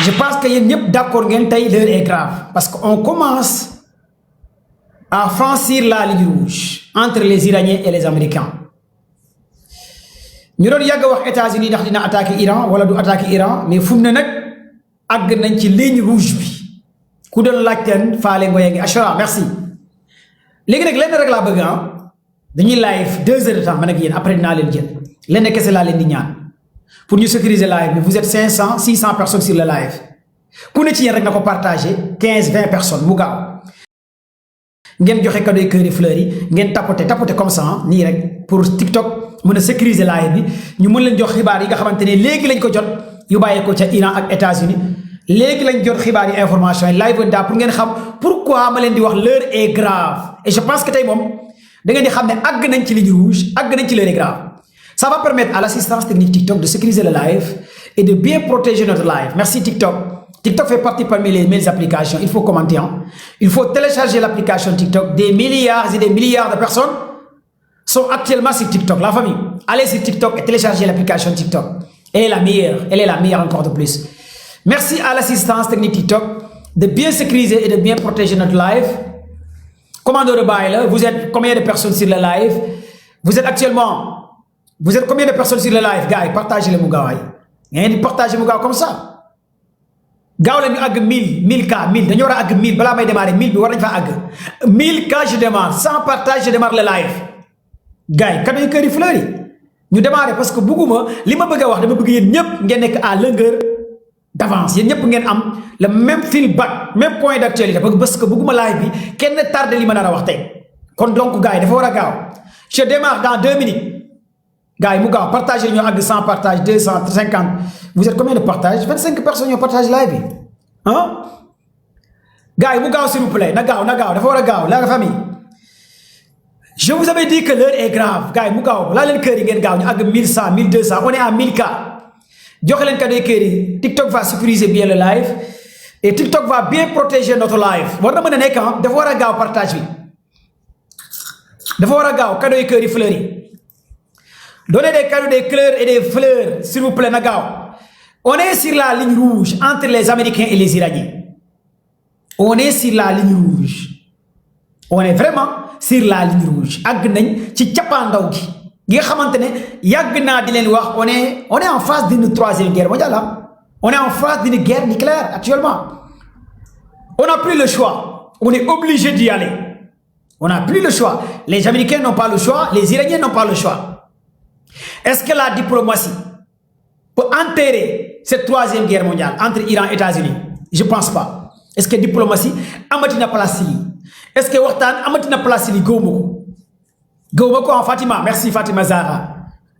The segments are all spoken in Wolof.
je pense que yéen ñëpp d'accord ngeen tey l'heure est grave parce qu'on commence à franchir la ligne rouge entre les Iraniens et les Américains. ñu doon yàgg wax États-Unis ndax dina attaquer Iran wala du attaquer Iran mais fu mu ne nag àgg nañ ci ligne rouge bi ku doon laajteen faale ngoye ngi Achara merci léegi nag lenn rek laa bëgg dañuy live 2 heures de temps man ak yéen après dinaa leen jël lenn kese laa leen di ñaan pour ñu sécuriser live bi vous êtes 500 600 personnes sur le live ku ne ci yéen rek na ko partager 15 20 personnes mu gaaw ngeen joxe cadeau yi cœur yi fleurs yi ngeen tapoter comme ça nii rek pour TikTok mën a sécuriser live bi ñu mën leen jox xibaar yi nga xamante ne léegi lañ ko jot yu bàyyee ko ca Iran ak États-Unis léegi lañ jot xibaar yi information yi live daa pour ngeen xam pourquoi ma leen di wax l'heure est grave et je pense que tey moom da ngeen di xam ne àgg nañ ci ligne rouge àgg nañ ci l'heure est grave. Ça va permettre à l'assistance technique TikTok de sécuriser le live et de bien protéger notre live. Merci TikTok. TikTok fait partie parmi les meilleures applications. Il faut commenter. Il faut télécharger l'application TikTok. Des milliards et des milliards de personnes sont actuellement sur TikTok. La famille, allez sur TikTok et téléchargez l'application TikTok. Elle est la meilleure. Elle est la meilleure encore de plus. Merci à l'assistance technique TikTok de bien sécuriser et de bien protéger notre live. Commando de bail, vous êtes combien de personnes sur le live? Vous êtes combien de personnes sur le live, gars? Partagez le Mougawaï. Partagez Mougawaï comme ça. Gaaw la ñu àgg 1000 cas 1000 dañu war a àgg 1000 balaa may démarrer 1000 bi war nañ fa àgg 1000 cas je démarre sans partage je démarre le live. gars yi cadeau yi kër yi fleurs yi ñu démarrer parce que bugguma li ma bëgg a wax dama bëgg yéen ñëpp ngeen nekk à longueur d'avance yéen ñëpp ngeen am le même feedback même point d'actualité parce que bugguma live bi kenn tardé li ma nar a wax tey kon donc gars yi dafa war a gaaw je démarre dans 2 minutes. Gars, vous partagez nous 100 partages, 250. Vous êtes combien de partages? 25 personnes qui partagent live. Hein? Gars, vous s'il vous plaît. Nagao, la famille. Je vous avais dit que l'heure est grave. Gars, vous là, le cœur, il y a 1100, 1200. On est à 1000 cas. TikTok va sécuriser bien le live. Et TikTok va bien protéger notre live. Vous devez partager. Vous devez cadeau et cœur et fleuris. Donnez des cadeaux, des fleurs et des fleurs, s'il vous plaît, Nagao. On est sur la ligne rouge entre les Américains et les Iraniens. On est sur la ligne rouge. On est vraiment sur la ligne rouge. On est en face d'une 3e guerre mondiale. On est en face d'une guerre nucléaire actuellement. On n'a plus le choix. On est obligé d'y aller. On n'a plus le choix. Les Américains n'ont pas le choix. Les Iraniens n'ont pas le choix. Est-ce que la diplomatie peut enterrer cette 3e guerre mondiale entre Iran et États-Unis? Je ne pense pas. Est-ce que la diplomatie amatina place? Est-ce que Wartan amatina place? Goumoko en Fatima. Merci Fatima Zahra.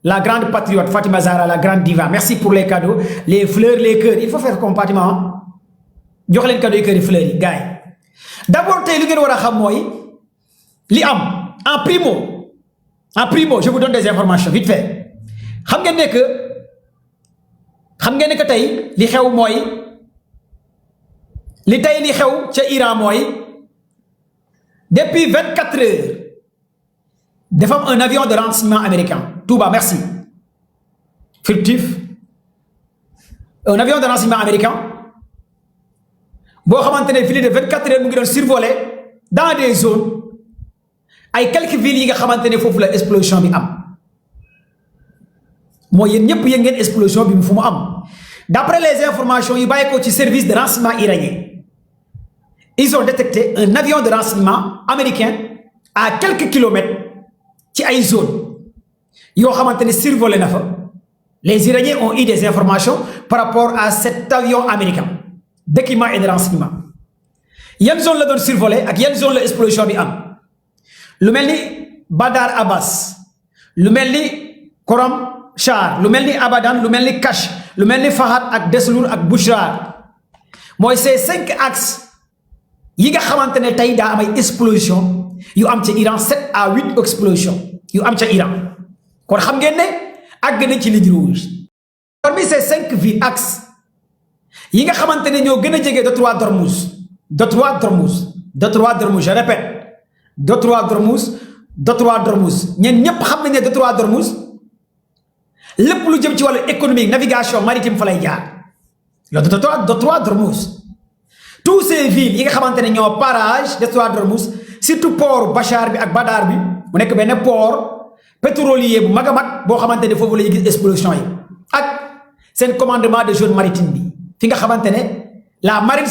La grande patriote Fatima Zahra, la grande diva. Merci pour les cadeaux, les fleurs, les cœurs. Il faut faire compartiment. Jox len cadeau cœur et fleurs, gars. D'abord, tay lu ngeen wara xam moy li am en primo, je vous donne des informations vite fait. Xam ngeen ne que tay li xew moy li xew ci Iran moy depuis 24 heures dafa am un avion de renseignement américain. Touba, merci. Fictif. Un avion de renseignement américain. Bo xamantene fili de 24 heures mu ngi don survoler dans des zones ay quelques villes yi nga xamantene fofu la explosion bi am moy yeen ñepp yeen ngeen explosion bi fu mu am d'après les informations yi bayiko ci service de renseignement iranien ils ont détecté un avion de renseignement américain à quelques kilomètres ci ay zone yo xamantene survolé na fa les Iraniens ont eu des informations par rapport à cet avion américain d'équipement et de renseignement yan zone la doon survolé ak yan zone la explosion bi am lu melni Badar Abbas lu melni Koram Shah lu melni Abadan lu melni Kash lu melni Fahad ak Deslur ak Bouchra moy ces 5 axes yi nga xamantene tay da am ay explosion yu am ci Iran 7 à 8 explosion yu am ci Iran kon xam ngeen ne ag na ci ligne rouge parmi ces 5 axes yi nga xamantene ñoo gëna jégué Detroit d'Ormuz je répète Detroit d'Ormuz ñen ñep xam nañ ne Detroit d'Ormuz lepp lu jëm ci walu économique navigation maritime fa lay jaar le détroit d'Ormuz tous ces villes yi nga xamante ne ñoo barrage détroit d'Ormuz surtout port Bachar bi ak Badar bi mu nekk benn port pétrolier bu mag a mag boo xamante ne foofu la ñuy gis explosion yi ak seen commandement de zone maritime bi fi nga xamante ne la marine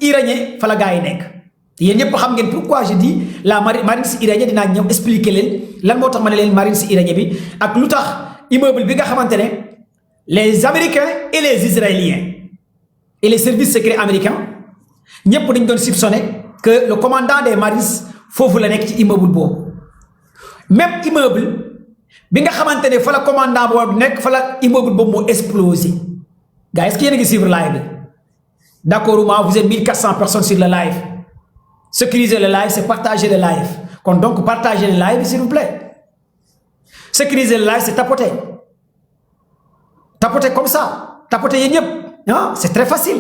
iranien fa la gars yi nekk yéen ñëpp xam ngeen pourquoi je dis la marine iranien dinaa ñëw expliquer leen lan moo tax ma ne leen marine iranien bi ak lu tax immeuble bi nga xamante ne les Américains et les Israéliens et les services secrets américains ñëpp dañ doon soupçonné que le commandant des marines foofu la nekk ci immeuble boobu même immeuble bi nga xamante ne fa la commandant boobu nekk fa la immeuble boobu moo explosé gars est-ce que yéen a ngi suivre live bi d'accord vous êtes 1400 personnes sur le live sécuriser le live c'est partager le live kon donc partager le live s'il vous plaît sécuriser le live c'est tapoter comme ça tapoter yéen ñëpp ah c'est très facile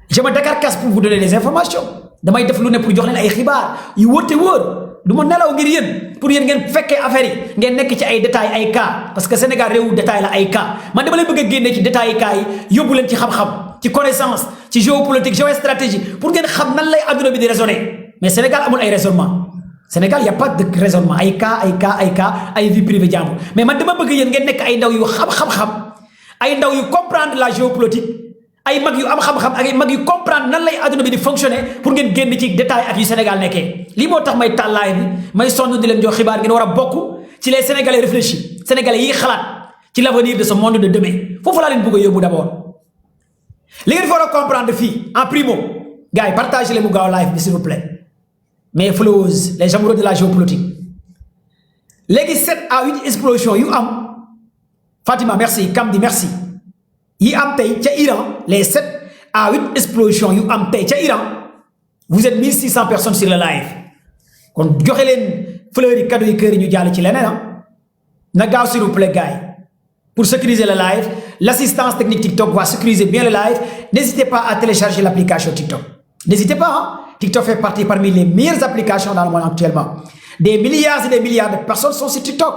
je me décarcasse pour vous donner des informations damay def lu ne pour jox leen ay xibaar yu wóote wóor du ma nelaw ngir yéen pour yéen ngeen fekkee affaire yi ngeen nekk ci ay détails ay cas parce que Sénégal réewu détail la ay cas man dama leen bëgg a génne ci détails cas yi yóbbu leen ci xam-xam ci connaissance ci géopolitique géostratégie pour ngeen xam nan lay adduna bi di raisonner mais Sénégal amul ay raisonnement Sénégal y a pas de raisonnement ay cas ay vie privée jàmbur mais man dama bëgg yéen ngeen nekk ay ndaw yu xam-xam ay ndaw yu comprendre la géopolitique ay mag yu am xam-xam ak ay mag yu comprendre nan lay adduna bi di fonctionner pour ngeen génn ci détail ak yu Sénégal nekkee lii moo tax may tàllaay bi may sonn di leen jox xibaar ngeen war a bokk ci les Sénégalais réfléchis Sénégalais yi xalaat ci l'avenir de ce monde de demain foofu laa leen bëgg a yóbbu d'abord li ngeen war a comprendre fii en primo gars yi partagez leen mu gaaw live bi s'il vous plaît mais followers les amoureux de la géopolitique léegi 7 à 8 explosions yu am Fatima merci Kamdi merci yi am tey ca Iran les 7 à 8 explosions yu am tey ca Iran vous êtes 1600 personnes sur le live kon joxe leen fleurs yi cadeau yi kër yi ñu jàll ci leneen na gaaw s'il vous plaît gars yi pour sécuriser le live l'assistance technique TikTok va sécuriser bien le live n'hésitez pas à télécharger l'application TikTok n'hésitez pas TikTok fait partie parmi les meilleures applications dans le monde actuellement des milliards et des milliards de personnes sont sur TikTok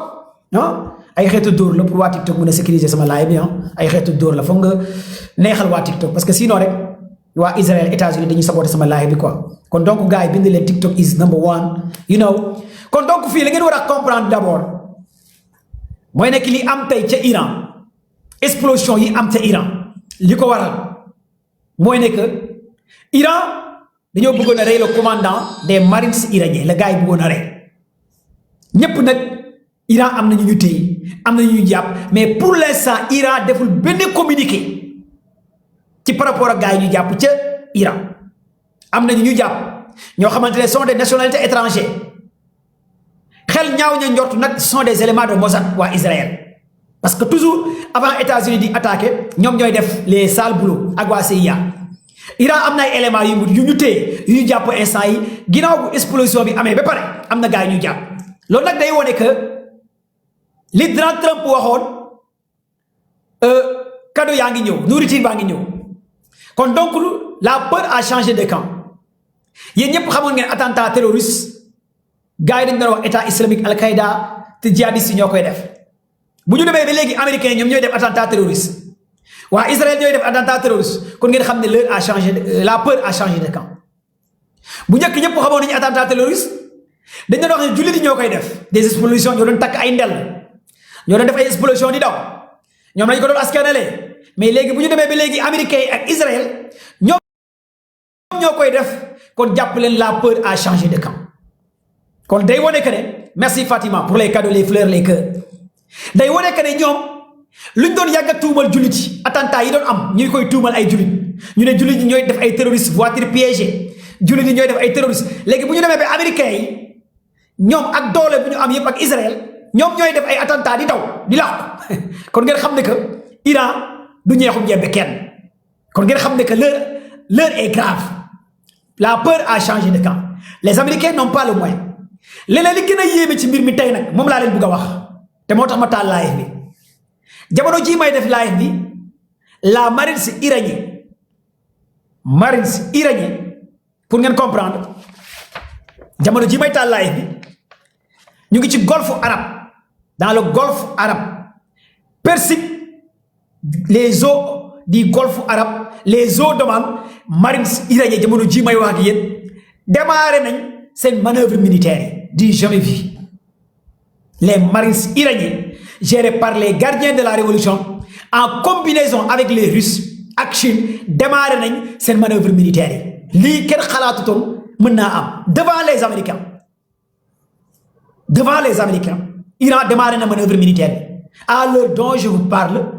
ay xeetu dóor la pour waa TikTok mën a sécuriser sama live bi ay xeetu dóor la foog nga neexal waa TikTok parce que sinon rek waa Israël États-Unis dañuy saboter sama live bi quoi kon donc gars yi bind leen TikTok is number one you know kon donc fii la ngeen war a comprendre d'abord mooy nekk li am tey ca Iran explosion yi am ca Iran li ko waral mooy nekk Iran dañoo bëggoon a rey le commandant des marines iraniens la gars yi bëggoon a rey ñépp nag Iran am na ñu téye am na ñu jàpp mais pour l'instant Iran deful benn communiqué ci par rapport ak gars yi ñu jàpp ca Iran am na ñu jàpp ñoo xamante ne sont des nationalités étrangères xel ñaaw ña njort nag sont des éléments de Mossad waa Israël parce que toujours avant États-Unis di attaquer ñoom ñooy def les sales boulots ak waa CIA Iran am na ay éléments yu ñu téye yu ñu jàpp instant yi ginnaaw bu explosion bi amee ba pare am na gars yi ñu jàpp loolu nag day wone que li Donald Trump waxoon cadeau yaa ngi ñëw nourriture baa ngi ñëw kon donc la peur a changé de camp yéen ñëpp xamoon ngeen attentat terroriste gars yi dañ doon wax état islamique al-Qaïda te djihadistes yi ñoo koy def bu ñu demee ba léegi américains ñoom ñooy def attentat terroriste waa Israël ñooy def attentat terroriste kon ngeen xam ne l'heure a changé la peur a changé de camp bu njëkk ñëpp xamoon nañu attentat terroriste dañ doon wax ne jullit yi ñoo koy def des explosions ñoo doon takk ay ndel ñoo doon def ay explosion di daw ñoom lañ ko doon askanale mais léegi bu ñu demee ba léegi américains yi ak Israël ñoom ñoo koy def kon jàpp leen la peur a changé de camp kon day wone que ne merci Fatima pour les cadeaux les fleurs les cœurs day wone que ne ñoom luñ doon yàgg a tuumal jullit yi attentat yi doon am ñu koy tuumal ay jullit ñu ne jullit yi ñooy def ay terroristes voiture piégée jullit yi ñooy def ay terroristes léegi bu ñu demee ba américains yi ñoom ak doole bu ñu am yëpp ak Israël ñoom ñooy def ay attentat di daw di làqu kon ngeen xam ne que Iran du ñeexum njebbe kenn kon ngeen xam ne que l'heure est grave la peur a changé de camp les Américains n'ont pas le moyen leneen li gën a yéeme ci mbir mi tey nag moom laa leen bëgg a wax te moo tax ma taal live bi jamono ji may def live bi la marine iranienne pour ngeen comprendre jamono ji may taal live bi ñu ngi ci golfe arabe dans le golfe arabe Persique les eaux du golfe arabe, les eaux d'Oman, marines iraniens jamono ji may wax ak yéen démarré nañ seen manœuvre militaire du jamais vu. Les marines iraniens gérés par les gardiens de la révolution en combinaison avec les Russes ak Chine démarré nañ seen manœuvre militaire lii kenn xalaatutoon mën naa am devant les Américains. Devant les Américains, Iran démarré na manœuvre militaire. À l'heure dont je vous parle,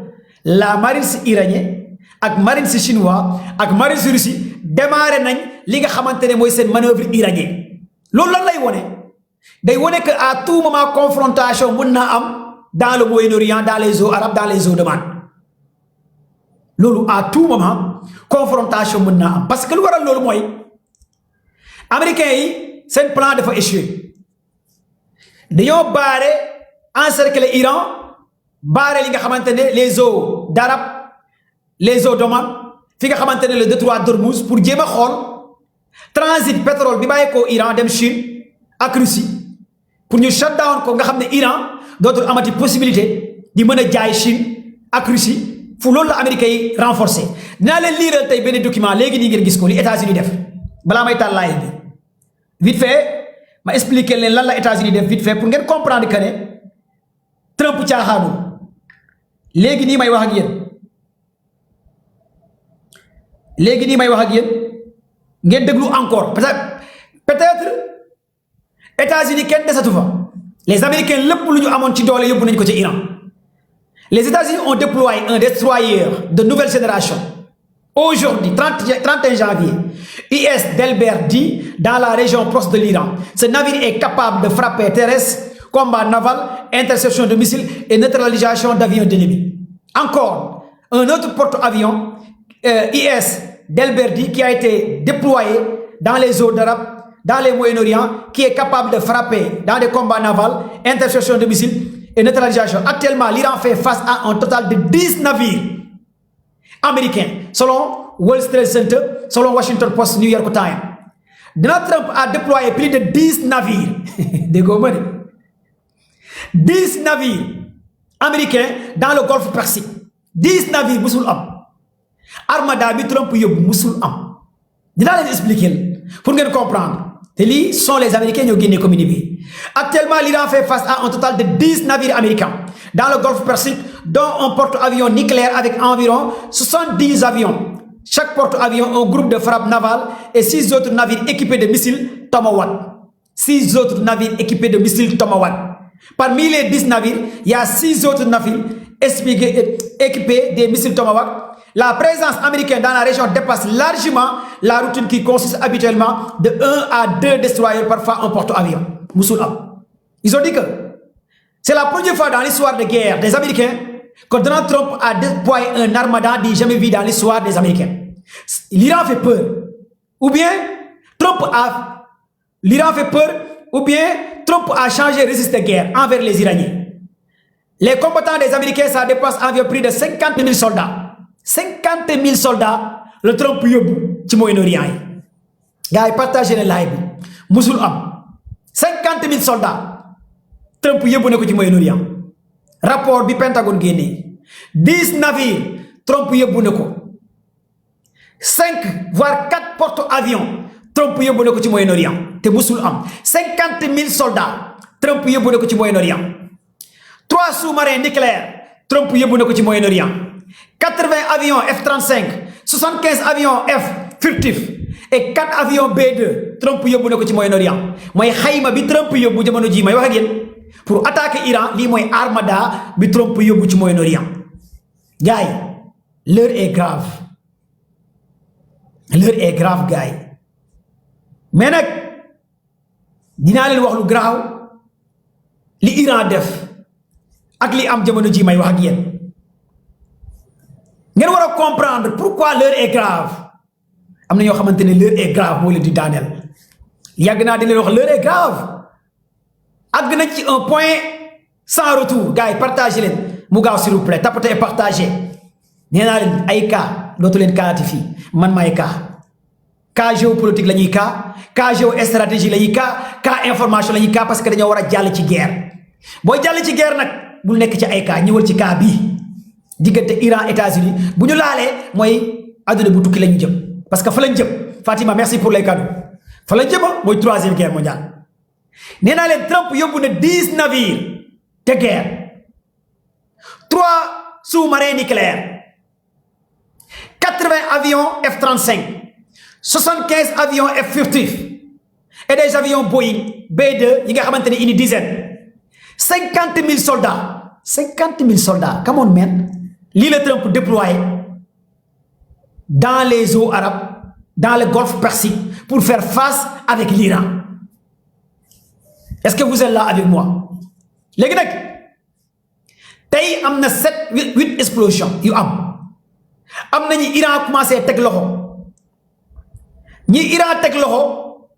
la marine iranienne ak marine chinois ak marine russie démarré nañ li nga xamantene moy sen manœuvre iranienne. Lolou lan lay woné? Day woné que à tout moment confrontation mën na am dans le Moyen-Orient, dans les eaux arabes, dans les eaux d'Oman. Lolou à tout moment confrontation mën na am parce que lu waral lolou moy américains yi sen plan dafa échouer. Dañoo barré encercler Iran barré li nga xamantene les eaux d'Arab, les eaux d'Oman fi nga xamantene le détroit d'Ormuz pour jéem a xool transit pétrole bi bàyyi ko Iran dem Chine ak Russie pour ñu shut down ko nga xam ne Iran dootul amati possibilité di mën a jaay Chine ak Russie fu loolu la américains yi renforcé. Dinaa leen liiral tey benn document léegi nii ngeen gis ko li États-Unis def balaa may tàllaay bi vite fait ma expliquer leen lan la États-Unis def vite fait pour ngeen comprendre que ne Trump caaxaanu léegi nii may wax ak yéen léegi nii may wax ak yéen ngeen déglu encore parce que peut-être États-Unis kenn desatu fa les Américains lépp lu ñu amoon ci doole yóbbu nañ ko ci Iran. Les États-Unis ont déployé un destroyer de nouvelle génération aujourd'hui 31 janvier US Delbert dit dans la région proche de l'Iran. Ce navire est capable de frapper terrestre, combat naval, interception de missiles et neutralisation d'avions ennemis. Encore, un autre porte-avions US Delberdi qui a été déployé dans les eaux d'Arabes, dans les Moyen-Orient, qui est capable de frapper dans des combats navals, interception de missiles et neutralisation. Actuellement, l'Iran fait face à un total de 10 navires américains, selon Wall Street Center, selon Washington Post, New York Times. Donald Trump a déployé plus de 10 navires. 10 navires américains dans le golfe Persique. 10 navires musul am. Armada bi Trump yob musul am. Dina leen expliquer pour ngeen comprendre. Et li sont les Américains qui ont gagné communiqué. Actuellement, l'Iran fait face à un total de 10 navires américains dans le golfe Persique, dont un porte-avions nucléaire avec environ 70 avions. Chaque porte-avions a un groupe de frappe navale et 6 autres navires équipés de missiles Tomahawk. 6 autres navires équipés de missiles Tomahawk. Parmi les 10 navires, il y a 6 autres navires équipés des missiles Tomahawk. La présence américaine dans la région dépasse largement la routine qui consiste habituellement de 1 à 2 destroyers, parfois un porte-avions. Ils ont dit que c'est la première fois dans l'histoire de guerre des Américains que Donald Trump a déployé un armada dit jamais vu dans l'histoire des Américains. L'Iran fait peur. Ou bien l'Iran fait peur, ou bien Trump a changé le registre de guerre envers les Iraniens. Les combattants des Américains, ça dépasse environ plus de 50 000 soldats. 50 000 soldats, le Trump yobu ci Moyen-Orient. Gars, partagez le live. Musul am. 50 000 soldats. Trump yobu ne ko ci Moyen-Orient. Rapport bi Pentagone génné. 10 navires. Trump yobu ne ko. 5 voire 4 porte-avions. Trump yobu ne ko ci Moyen-Orient. Te musul am. 50 000 soldats. Trump yobu ne ko ci Moyen-Orient. 3 sous-marins nucléaires. Trump yobu ne ko ci Moyen-Orient. 80 avions F-35, 75 avions F furtifs et 4 avions B-2. Trump yóbbu na ko ci Moyen-Orient. Mooy xayma bi Trump yóbbu jamono ji may wax ak yéen pour attaquer Iran lii mooy armada bi Trump yóbbu ci Moyen-Orient. Gars yi, l'heure est grave. L'heure est grave, gars yi. Mais nag dinaa leen wax lu graaw li Iran def ak li am jamono ji may wax ak yéen. Vous devez comprendre pourquoi l'heure est grave. Am na ñoo xamante ne l'heure est grave moo leen di daaneel. Yàgg naa di leen wax l'heure est grave. Àgg na ci un point sans retour. Gars yi partagez leen mu gaaw s'il vous plaît tapotez et partagez. Nee naa leen ay cas dootu leen kaati fii man maay cas géopolitique la ñuy cas géostratégie la ñuy cas information la ñuy parce que dañoo war a jàll ci guerre. Booy jàll ci guerre nag bul nekk ci ay cas ñëwal ci cas bii. diggante Iran États-Unis bu ñu laalee mooy adduna bu tukki la ñu jëm parce que fa lañ jëm Fatima merci pour les cadeaux fa lañ jëm mooy 3e guerre mondiale nee naa leen Trump yóbbu na 10 navires de guerre 3 sous-marins nucléaires 80 avions F-35 75 avions F-50 et des avions Boeing B-2 yi nga xamante ne une dizaine 50 000 soldats 50 000 soldats come on man lii la Trump déployé dans les eaux arabes dans le golfe Persique pour faire face avec l'Iran est-ce que vous êtes là avec moi léegi nag tey am na 8 explosions yu am nañu Iran commencé teg loxo ñi Iran teg loxo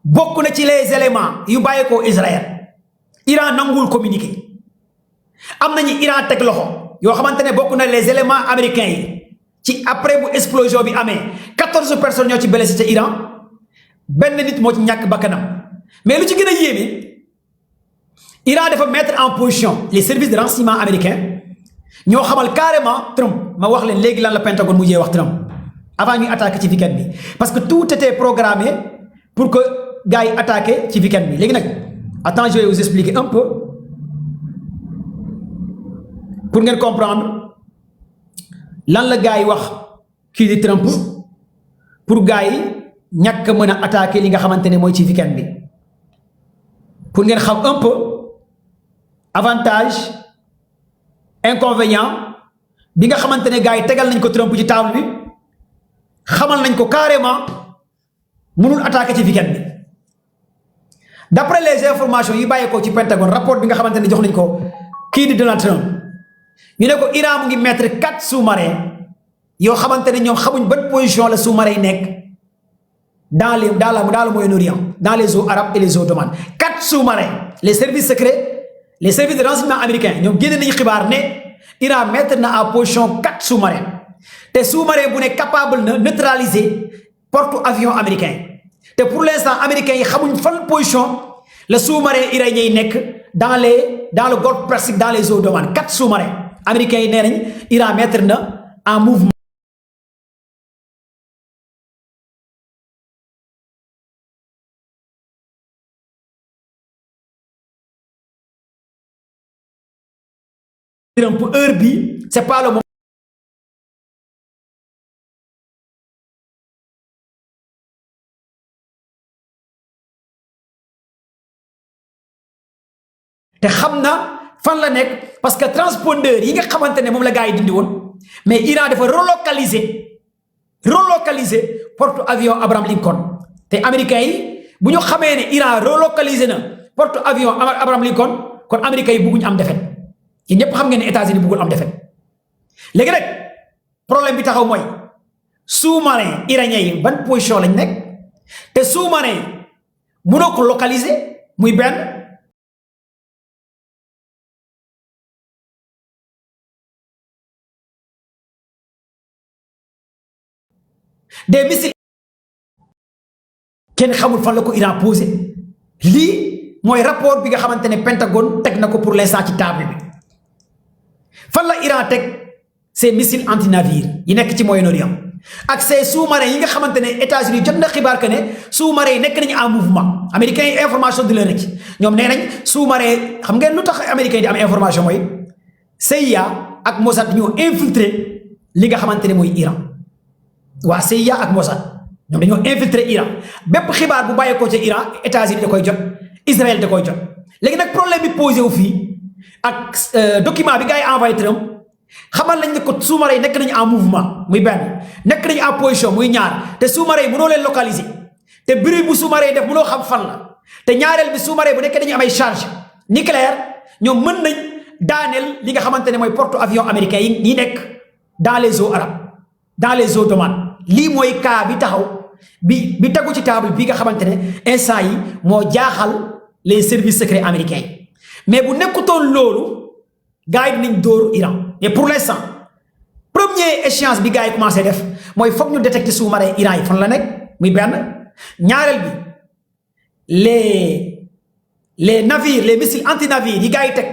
bokk na ci les éléments yu bàyyeekoo Israël Iran nangul communiqué am nañu Iran teg loxo yoo xamante ne bokk na les éléments américains yi ci après bu explosion bi amee 14 personnes ñoo ci blessé ca Iran benn nit moo ci ñàkk bakkanam mais lu ci gën a yéeme Iran dafa mettre en position les services de renseignement américains ñoo xamal carrément Trump ma wax leen léegi lan la Pentagone mujjee wax Trump avant ñuy attaquer ci week-end bi parce que tout était programmé pour que gars yi attaquer ci week-end bi léegi nag attends je vais vous expliquer un peu pour ngeen comprendre lan la gars yi wax kii di Trump pour gars yi ñàkk mën a attaquer li nga xamante ne mooy ci week-end bi pour ngeen xam un peu avantage inconvénient bi nga xamante ne gars yi tegal nañ ko Trump ci table bi xamal nañ ko carrément mënul attaquer ci week-end bi d'après les informations yi bàyyeekoo ci Pentagone rapport bi nga xamante ne jox nañ ko kii di Donald Trump ñu ne ko Iran mu ngi mettre 4 sous-marins yoo xamante ne ñoom xamuñ ban position la sous-marins yi nekk dans le Moyen-Orient dans les eaux arabes et les eaux d'Oman 4 sous-marins les services secrets les services de renseignement américains ñoom génne nañu xibaar ne Iran mettre na en position 4 sous-marins te sous-marin bu ne capable na neutraliser porte-avions américain te pour l'instant américains yi xamuñ fan position le sous-marin iranien yi nekk dans le golfe Persique dans les eaux d'Oman 4 sous-marins américains yi nee nañ Iran mettre na en mouvement pour heure bi c'est pas le moment te xam na fan la nekk parce que transpondeur yi nga xamante ne moom la gars yi dindi woon mais Iran dafa relocaliser porte-avions Abraham Lincoln te américains yi bu ñu xamee ne Iran relocaliser na porte-avions Abraham Lincoln kon américains yi bëgguñu am défaite yi ñëpp xam ngeen ne États-Unis bëggul am défaite léegi nag problème bi taxaw mooy sous-marin iranien yi ban position lañ nekk te sous-marin mënoo ko localiser muy benn des missiles kenn xamul fan la ko Iran posé lii mooy rapport bi nga xamante ne Pentagone teg na ko pour l'instant ci table bi fan la Iran teg ces missiles anti-navires yi nekk ci Moyen-Orient ak ces sous-marins yi nga xamante ne États-Unis jot na xibaar que ne sous-marins yi nekk nañu en mouvement américains yi information di leen rek ñoom nee nañ sous-marins xam ngeen lu tax américains yi di am information mooy CIA ak Mossad ñoo infiltré li nga xamante ne mooy Iran waa CIA ak Mossad ñoom dañoo infiltré Iran bépp xibaar bu bàyyeekoo ca Iran États-Unis da koy jot Israël da koy jot léegi nag problème bi posé wu fii ak document bi gars yi envoyé Trump xamal nañ ne ko sous-marins yi nekk nañu en mouvement muy benn nekk nañu en position muy ñaar te sous-marins yi mënoo leen localiser te bruit bu sous-marins yi def mënoo xam fan la te ñaareel bi sous-marins bu nekkee dañu am ay charge nucléaire ñoom mën nañ daaneel li nga xamante ne mooy porte-avions américains yi ñi nekk dans les eaux arabes dans les eaux d'Oman lii mooy cas bi taxaw bi tegu ci table bi nga xamante ne instant yi moo jaaxal les services secrets américains yi mais bu nekkutoon loolu gars yi dinañ dóoru Iran mais pour l'instant première échéance bi gars yi commencé def mooy foog ñu détecter sous-marin Iran yi fan la nekk muy benn ñaareel bi les navires les missiles anti-navires yi gars yi teg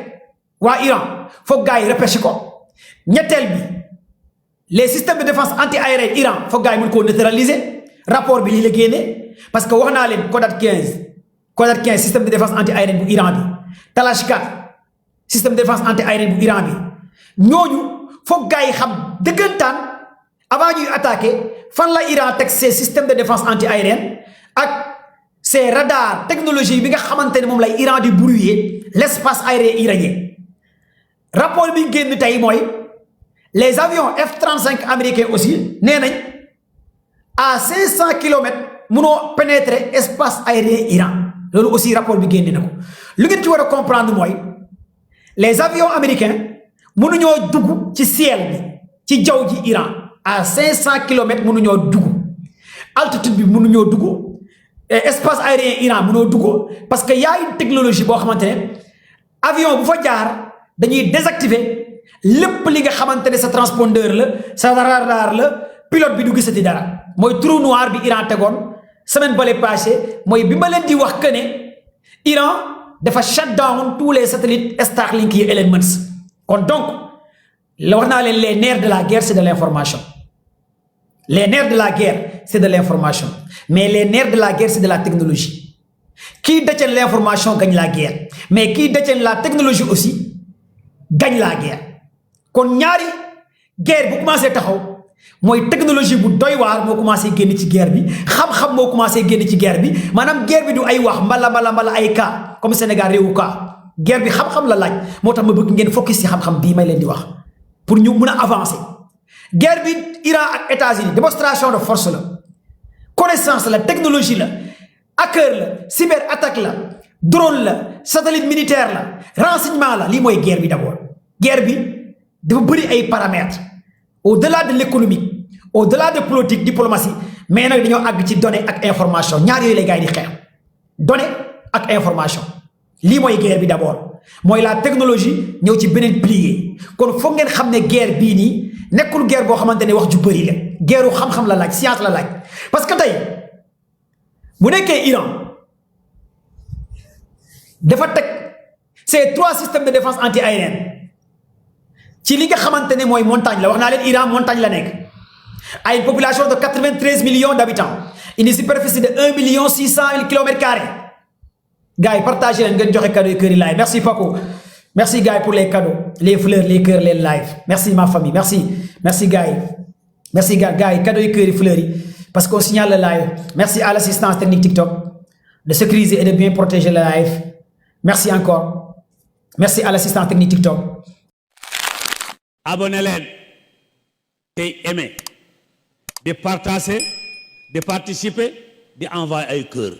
waa Iran foog gars yi repêché ko ñetteel bi les systèmes de défense anti-aérienne Iran foog gars yi mën koo neutraliser rapport bi lii la génne parce que wax naa leen Kodat 15 système de défense anti-aérienne bu Iran bi Talash 4 système de défense anti-aérienne bu Iran bi ñooñu foog gars yi xam dëggantaan avant ñuy attaquer fan la Iran teg ses systèmes de défense anti-aérienne ak ces radars technologie bi nga xamante ne moom lay Iran di brouiller l'espace aérien iranien rapport bi génn tey mooy les avions F-35 américains aussi nee nañ à 500 kilomètres munoo pénétrer espace aérien Iran loolu aussi rapport bi génn na ko lu ngeen ci war a comprendre mooy les avions américains mënuñoo dugg ci ciel bi ci jaww ji Iran à 500 kilomètres mënuñoo dugg altitude bi mënuñoo dugg espace aérien Iran mënoo dugg parce que y a une technologie boo xamante ne avion bu fa jaar dañuy désactiver lépp li nga xamante ne sa transpondeur la sa radar la pilote bi du gisati dara mooy trou noir bi Iran tegoon semaine bale passé mooy bi ma leen di wax que ne Iran dafa shut down tous les satellites Starlink yi Elon Musk kon donc la wax naa leen les nerfs de la guerre c'est de l'information les nerfs de la guerre c'est de l'information mais les nerfs de la guerre c'est de la technologie qui détient l'information gagne la guerre mais qui détient la technologie aussi gagne la guerre kon ñaari guerre bu commencé taxaw mooy technologie bu doy waar moo commencé génn ci guerre bi xam-xam moo commencé génn ci guerre bi maanaam guerre bi du ay wax mbala ay cas comme Sénégal réewu cas guerre bi xam-xam la laaj moo tax ma bëgg ngeen focus ci xam-xam bii may leen di wax pour ñu mun a avancer guerre bi Iran ak États-Unis démonstration de force la connaissance la technologie la hacker la cyber attaque la drone la satellite militaire la renseignement la lii mooy guerre bi d'abord guerre bi dafa bëri ay paramètres au-delà de l'économique au-delà de politique diplomatie mais nag dañoo àgg ci données ak information ñaar yooyu lay gars yi di xeex données ak information lii mooy guerre bi d'abord mooy la technologie ñëw ci beneen pilier kon foog ngeen xam ne guerre bii nii nekkul guerre boo xamante ne wax ju bëri la guerre xam-xam la laaj science la laaj parce que tey bu nekkee Iran dafa teg ces 3 systèmes de défense anti-aérienne ci li nga xamante ne mooy montagne la wax naa leen Iran montagne la nekk à une population de 93 millions d'habitants une superficie de 1 600 000 kilomètres carrés gars yi partagé leen ngeen joxe cadeau yi kër yi live merci Paco merci gars yi pour les cadeaux les fleurs les cœurs les live merci ma famille merci gars yi merci gars yi cadeau yi kër yi fleurs yi parce qu'on signale le live merci à l'assistance technique TikTok de sécuriser et de bien protéger le live merci encore merci à l'assistance technique TikTok. Abonnez leen tey aimer de partager de participer di envoyer ay cœur